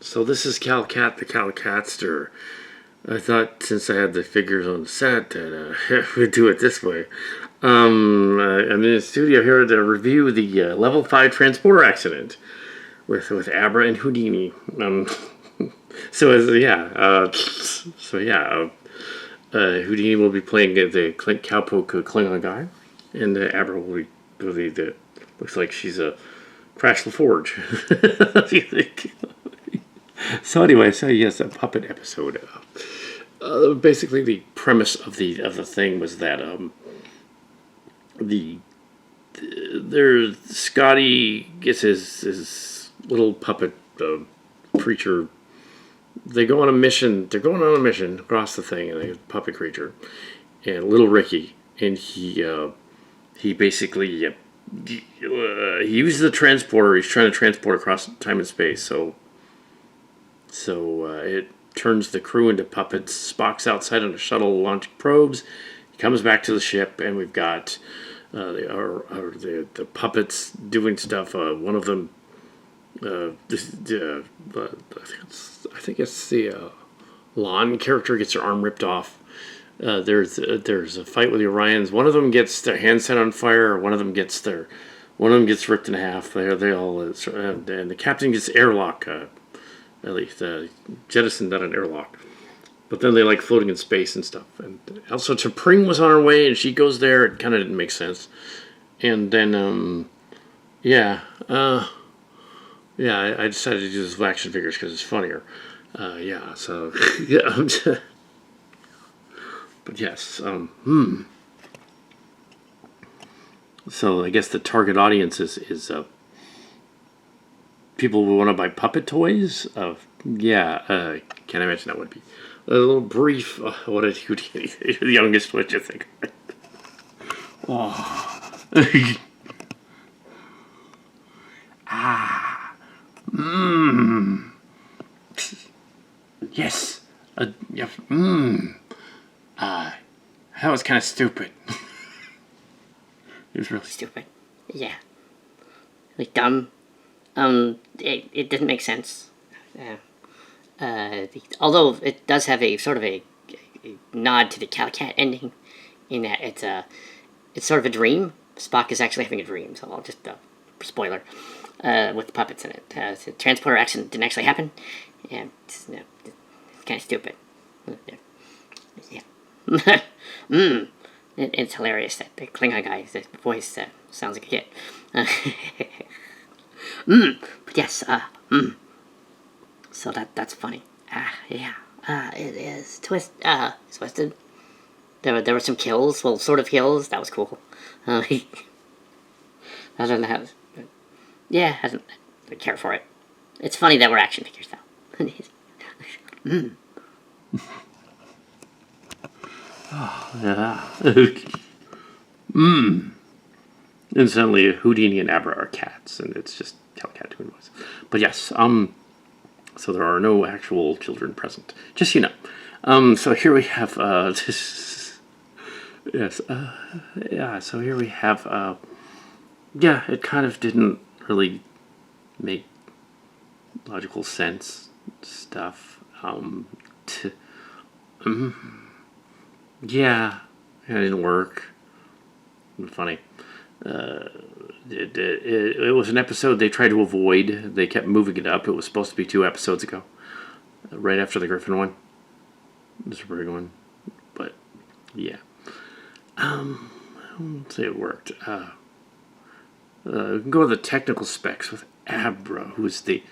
So this is Cal Cat, the Cal Catster. I thought since I had the figures on the set that we'd do it this way. I'm in the studio here to review the Level 5 transporter accident with Abra and Houdini. Houdini will be playing the cowpoke Klingon guy, and Abra will be the looks like she's a Crash LaForge. So anyway, yes, a puppet episode. Basically, the premise of the thing was that Scotty gets his little puppet creature. They go on a mission. They're going on a mission across the thing, and they puppet creature, and little Ricky, and he basically he uses the transporter. He's trying to transport across time and space. So it turns the crew into puppets. Spock's outside on a shuttle launching probes. He comes back to the ship, and we've got the puppets doing stuff. One of them, I think it's the Lon character gets her arm ripped off. There's a fight with the Orions. One of them gets their hand set on fire. One of them gets ripped in half. They all and the captain gets airlock. At least jettisoned on an airlock. But then they like floating in space and stuff. And also T'Pring was on her way, and she goes there. It kind of didn't make sense. And then I decided to do this with action figures because it's funnier. But yes. So I guess the target audience is people who want to buy puppet toys. Can't imagine that would be a little brief. What did you the youngest? What you think? Yes. That was kind of stupid. It was really stupid. Yeah. Like dumb. It didn't make sense. Although it does have a sort of a nod to the Cal Cat ending, in that it's sort of a dream. Spock is actually having a dream, so I'll just spoiler with the puppets in it. The transporter accident didn't actually happen, and it's kind of stupid. Yeah. It's hilarious that the Klingon guy's voice sounds like a kid. But yes, so that's funny. It is twisted. There were some kills, well, sort of kills. That was cool. I don't know. I don't care for it. It's funny that we're action figures, though. And suddenly Houdini and Abra are cats, and it's just Cal Cat doing voice. But yes, so there are no actual children present, just so you know. So here we have so here we have it kind of didn't really make logical sense stuff. It didn't work. Funny. It was an episode they tried to avoid. They kept moving it up. It was supposed to be 2 episodes ago, right after the Griffin one. This is a pretty good one, but yeah. I won't say it worked. We can go to the technical specs with Abra, who is the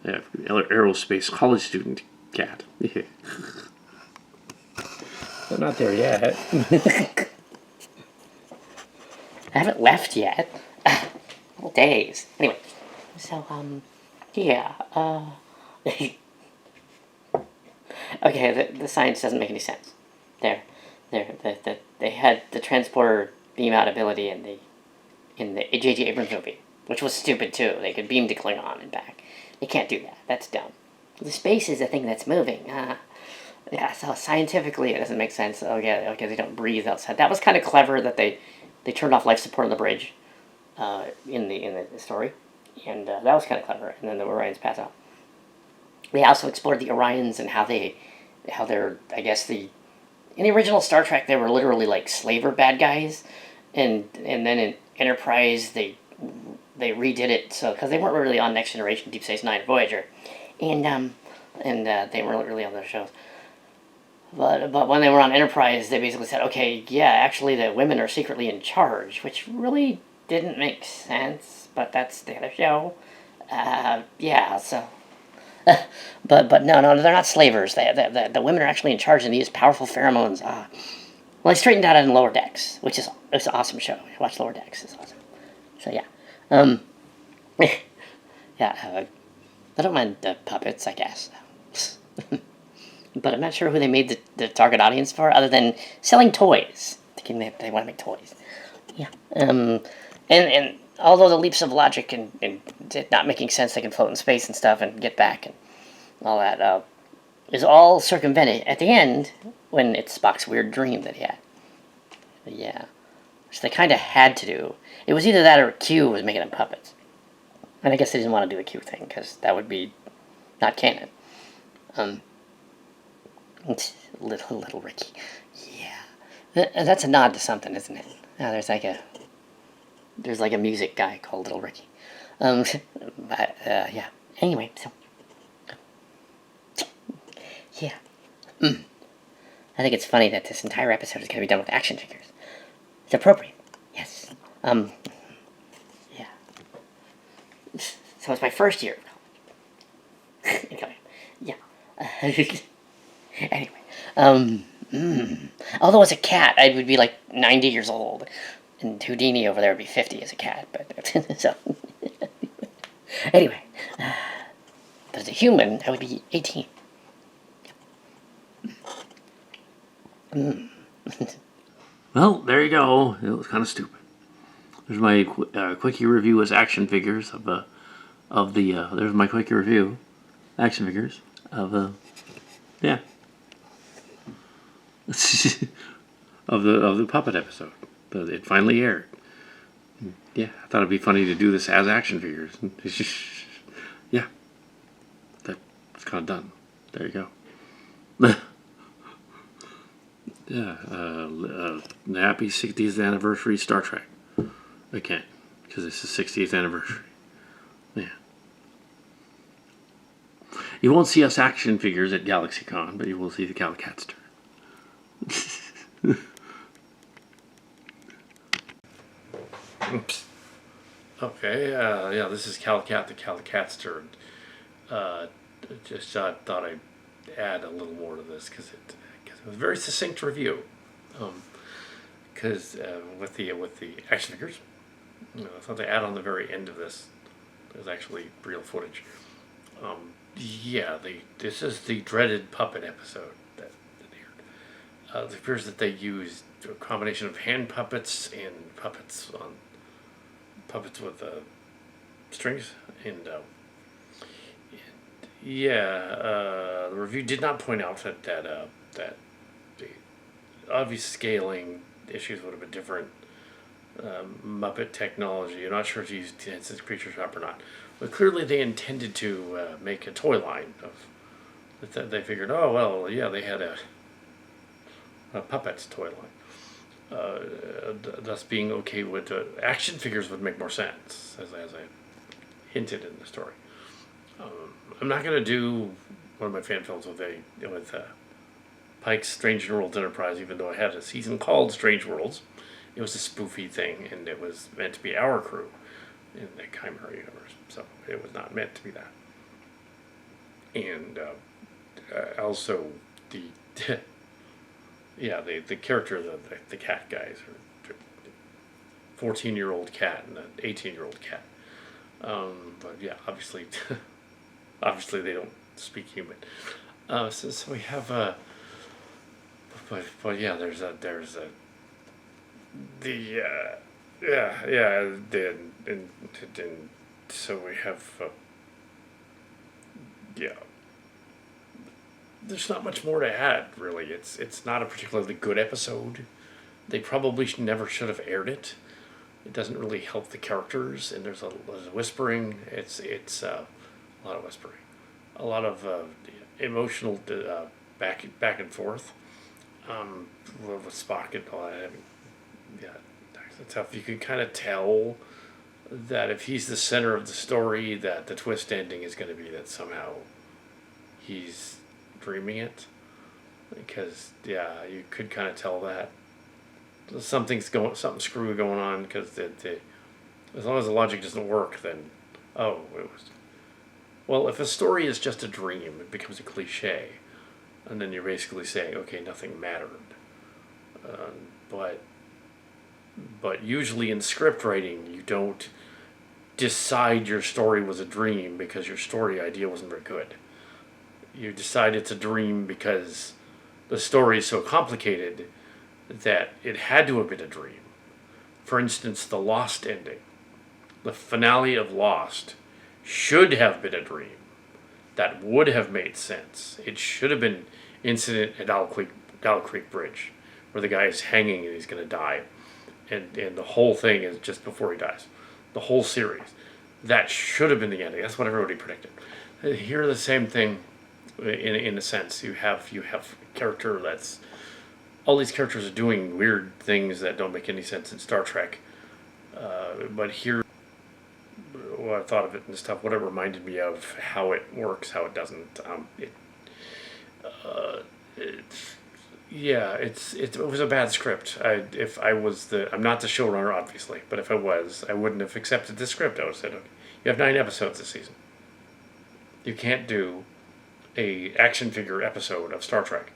aerospace college student cat. They're not there yet. I haven't left yet. Well, days. Anyway, so okay, the science doesn't make any sense. They had the transporter beam out ability in the J.J. Abrams movie, which was stupid too. They could beam to Klingon and back. They can't do that. That's dumb. The space is the thing that's moving. So scientifically it doesn't make sense. Okay, they don't breathe outside. That was kind of clever that they turned off life support on the bridge in the story. and that was kind of clever. And then the Orions pass out. They also explored the Orions and how they're, I guess, in the original Star Trek they were literally like slaver bad guys, and then in Enterprise they redid it so because they weren't really on Next Generation, Deep Space Nine, Voyager, and they weren't really on those shows. But when they were on Enterprise, they basically said, okay, yeah, actually the women are secretly in charge, which really didn't make sense. But that's the other show. Yeah, so. But no, they're not slavers. The women are actually in charge, and they use powerful pheromones. Well, I straightened out in Lower Decks, which is it's an awesome show. Watch Lower Decks; it's awesome. So yeah, yeah. I don't mind the puppets, I guess. But I'm not sure who they made the target audience for, other than selling toys. They want to make toys. Yeah. And although the leaps of logic and it not making sense, they can float in space and stuff and get back and all that is all circumvented at the end when it's Spock's weird dream that he had. Yeah. Which they kind of had to do. It was either that or Q was making them puppets. And I guess they didn't want to do a Q thing because that would be not canon. Little Ricky. Yeah. That's a nod to something, isn't it? There's like a music guy called Little Ricky. Yeah. Anyway, so yeah. I think it's funny that this entire episode is going to be done with action figures. It's appropriate. Yes. Yeah. So it's my first year. Yeah. Anyway. Although as a cat, I would be like 90 years old. And Houdini over there would be 50 as a cat. But so. Anyway. But as a human, I would be 18. Well, there you go. It was kind of stupid. There's my quickie review as action figures there's my quickie review, action figures of yeah. of the puppet episode. But it finally aired. Yeah, I thought it'd be funny to do this as action figures. Yeah, that's kind of done. There you go. Yeah, happy 60th anniversary Star Trek. Again, because it's the 60th anniversary. Yeah. You won't see us action figures at GalaxyCon, but you will see the Calicatster. Oops. Okay, yeah, this is Calicat the Calicatster. Just thought I'd add a little more to this because it was a very succinct review. Because with the action figures, I thought the ad on the very end of this is actually real footage. Yeah, this is the dreaded puppet episode that aired. It appears that they used a combination of hand puppets and puppets with strings, and the review did not point out that the obvious scaling issues would have been different. Muppet technology. I'm not sure if you used Dancing Creature Shop or not, but clearly they intended to make a toy line of. They figured, oh well, yeah, they had a puppets toy line. Thus being okay with action figures would make more sense, as I hinted in the story. I'm not gonna do one of my fan films with Pike's Strange Worlds Enterprise, even though I had a season called Strange Worlds. It was a spoofy thing, and it was meant to be our crew in the Chimera universe, so it was not meant to be that. And also the the character of the cat guys, are 14-year-old cat and an 18-year-old cat. But yeah, obviously they don't speak human. So we have but yeah, there's a so we have there's not much more to add, really. It's not a particularly good episode. They probably never should have aired it. It doesn't really help the characters, and there's a whispering. It's a lot of whispering, a lot of emotional back and forth with Spock and all that. Yeah, that's tough. You can kind of tell that if he's the center of the story, that the twist ending is going to be that somehow he's dreaming it, because yeah, you could kind of tell that something screwy going on, because as long as the logic doesn't work, then oh, it was. Well, if a story is just a dream, it becomes a cliche, and then you're basically saying, okay, nothing mattered. Uh, but usually in script writing, you don't decide your story was a dream because your story idea wasn't very good. You decide it's a dream because the story is so complicated that it had to have been a dream. For instance, the Lost ending, the finale of Lost, should have been a dream. That would have made sense. It should have been incident at Owl Creek Bridge, where the guy is hanging and he's going to die, and the whole thing is just before he dies. The whole series, that should have been the ending. That's what everybody predicted. Here, the same thing, in a sense. You have a character that's all these characters are doing weird things that don't make any sense in Star Trek. But here, what I thought of it and stuff, what it reminded me of, how it works, how it doesn't. It was a bad script. If I was I'm not the showrunner, obviously, but if I was, I wouldn't have accepted the script. I would have said, okay, you have 9 episodes this season. You can't do a action figure episode of Star Trek.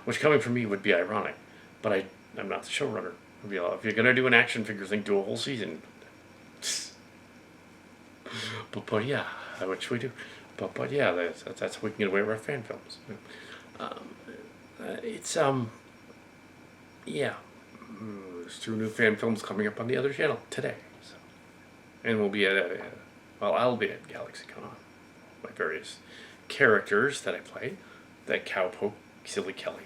Which coming from me would be ironic, but I'm not the showrunner. If you're gonna do an action figure thing, do a whole season. But yeah, what should we do? But yeah, that's how we can get away with our fan films. It's yeah, there's 2 new fan films coming up on the other channel today, so. And we'll be at I'll be at GalaxyCon. My various characters that I play, that Cowpoke, Silly Kelly,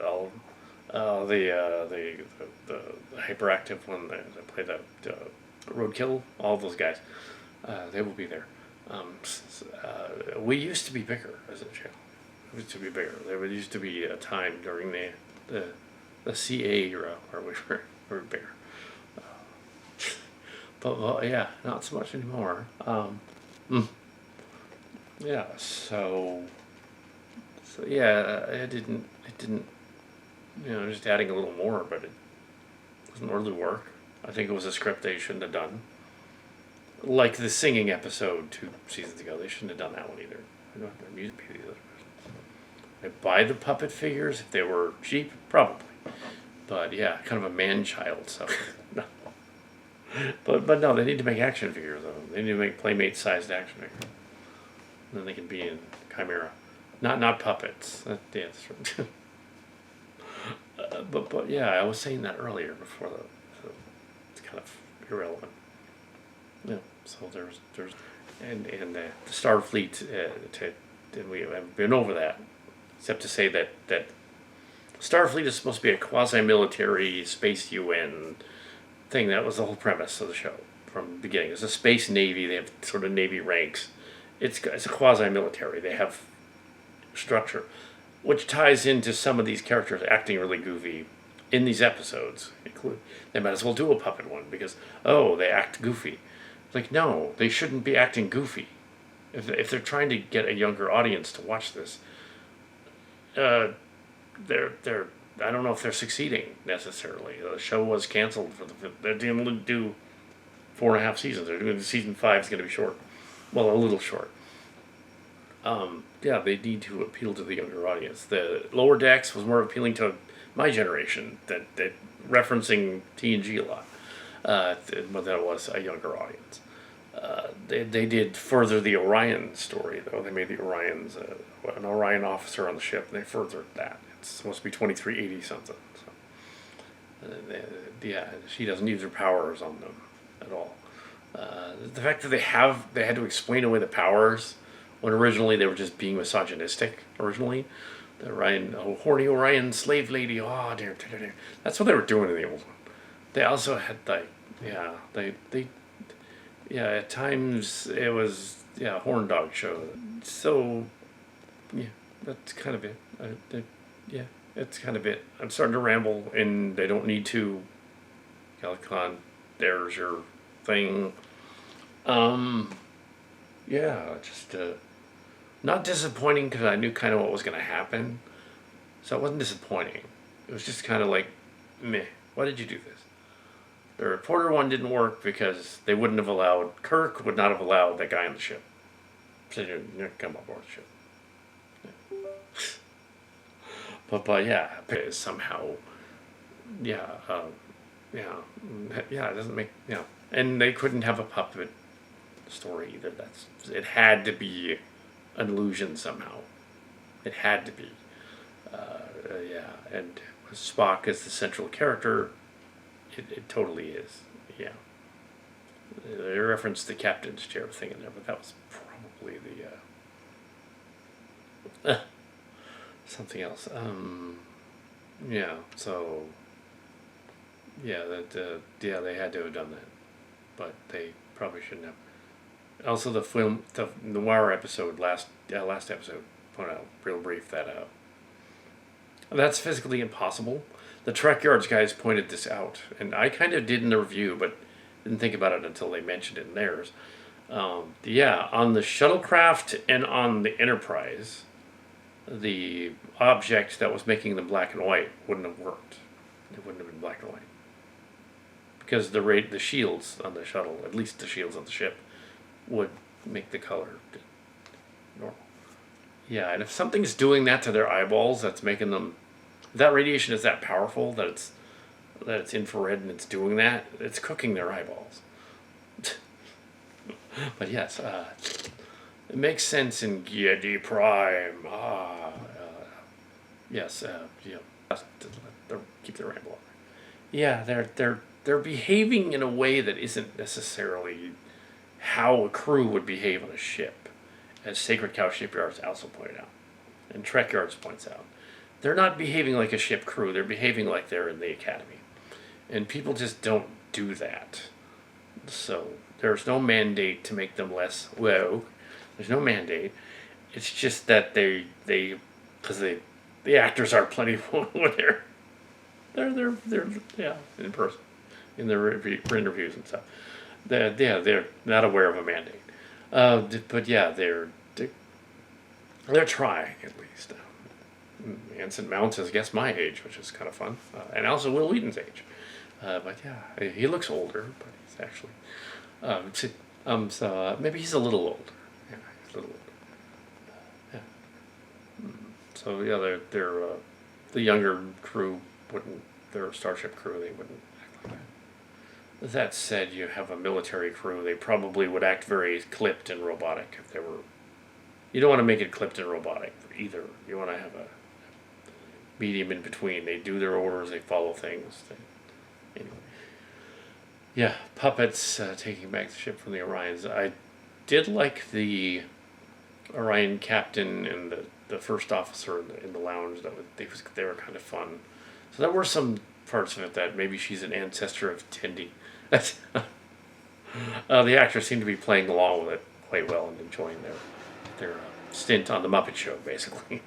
all the hyperactive one that play the Roadkill, all those guys, they will be there. We used to be bigger as a channel. We used to be bigger. There used to be a time during the CA era where we were bigger. But well, yeah, not so much anymore. Yeah, so yeah, it didn't, just adding a little more, but it doesn't really work. I think it was a script they shouldn't have done. Like the singing episode 2 seasons ago, they shouldn't have done that one either. I don't have their music either. I buy the puppet figures if they were cheap, probably. But yeah, kind of a man-child, so no. But no, they need to make action figures of them. They need to make Playmate-sized action figures. And then they can be in Chimera. Not puppets. Yeah, that's true. But yeah, I was saying that earlier before so it's kind of irrelevant. Yeah, so there's and the Starfleet, and we have been over that, except to say that Starfleet is supposed to be a quasi-military space UN thing. That was the whole premise of the show from the beginning. It's a space navy. They have sort of navy ranks. It's a quasi-military. They have structure, which ties into some of these characters acting really goofy in these episodes. They might as well do a puppet one because, they act goofy. Like, no, they shouldn't be acting goofy. If they're trying to get a younger audience to watch this, they're I don't know if they're succeeding necessarily. The show was canceled they're going to do 4.5 seasons. They're doing season 5 is going to be short. Well, a little short. Yeah, they need to appeal to the younger audience. The Lower Decks was more appealing to my generation, that referencing TNG a lot, but that was a younger audience. They did further the Orion story, though. They made the Orions an Orion officer on the ship, and they furthered that. It's supposed to be 2380 something. So, yeah, she doesn't use her powers on them at all. The fact that they had to explain away the powers when originally they were just being misogynistic. Originally, Orion, oh, horny Orion slave lady. Oh, dear, dear, dear. That's what they were doing in the old one. They also had like, yeah, yeah. At times it was horn dog show. So yeah, that's kind of it. Yeah, that's kind of it. I'm starting to ramble, and I don't need to. Calicon, there's your thing. Yeah, just not disappointing because I knew kind of what was going to happen. So it wasn't disappointing. It was just kind of like, meh, why did you do this? The reporter one didn't work because they wouldn't have allowed, Kirk would not have allowed that guy on the ship. Said, you're not come aboard the ship. But yeah, somehow, yeah, yeah, yeah, it doesn't make, and they couldn't have a puppet story either. It had to be an illusion somehow. It had to be, yeah, and Spock as the central character, it totally is, yeah. They referenced the captain's chair thing in there, but that was probably the something else. Yeah, so yeah, yeah, they had to have done that, but they probably shouldn't have. Also, the Noir episode last episode, pointed out real brief that that's physically impossible. The Trek Yards guys pointed this out, and I kind of did in the review, but didn't think about it until they mentioned it in theirs. Yeah, on the shuttlecraft and on the Enterprise, the object that was making them black and white wouldn't have worked. It wouldn't have been black and white because the shields on the shuttle, at least the shields on the ship, would make the color normal. Yeah, and if something's doing that to their eyeballs, that's making them. If that radiation is that powerful that it's infrared and it's doing that, it's cooking their eyeballs. But yes, it makes sense in Giedi Prime. Yes, keep the ramble on. Yeah, they're behaving in a way that isn't necessarily how a crew would behave on a ship, as Sacred Cow Shipyards also pointed out, and Trek Yards points out. They're not behaving like a ship crew. They're behaving like they're in the academy, and people just don't do that. So there's no mandate to make them less woke. There's no mandate. It's just that they because the actors are plenty when they're yeah, in person in their for interviews and stuff. They're not aware of a mandate. But yeah, they're trying at least. Anson Mount is, I guess, my age, which is kind of fun, and also Will Wheaton's age. But yeah, he looks older, but he's actually. So maybe he's a little older. Yeah, he's a little older. Yeah. So yeah, they're the younger crew wouldn't. Their Starship crew, they wouldn't act like that. That said, you have a military crew. They probably would act very clipped and robotic if they were. You don't want to make it clipped and robotic either. You want to have a medium in between. They do their orders. They follow things. Anyway. Yeah, puppets taking back the ship from the Orions. I did like the Orion captain and the first officer in the lounge. They were kind of fun. So there were some parts of it that maybe she's an ancestor of Tendi. The actors seem to be playing along with it quite well and enjoying their stint on the Muppet Show, basically.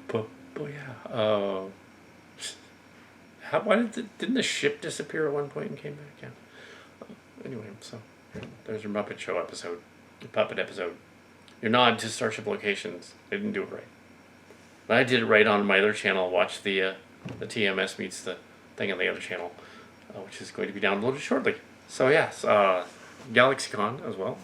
but yeah. Why didn't the ship disappear at one point and came back? Yeah. Anyway, so there's your Muppet Show episode, the puppet episode. Your nod to Starship Locations. They didn't do it right. But I did it right on my other channel. Watch the TMS meets the thing on the other channel, which is going to be downloaded shortly. So yes, GalaxyCon as well.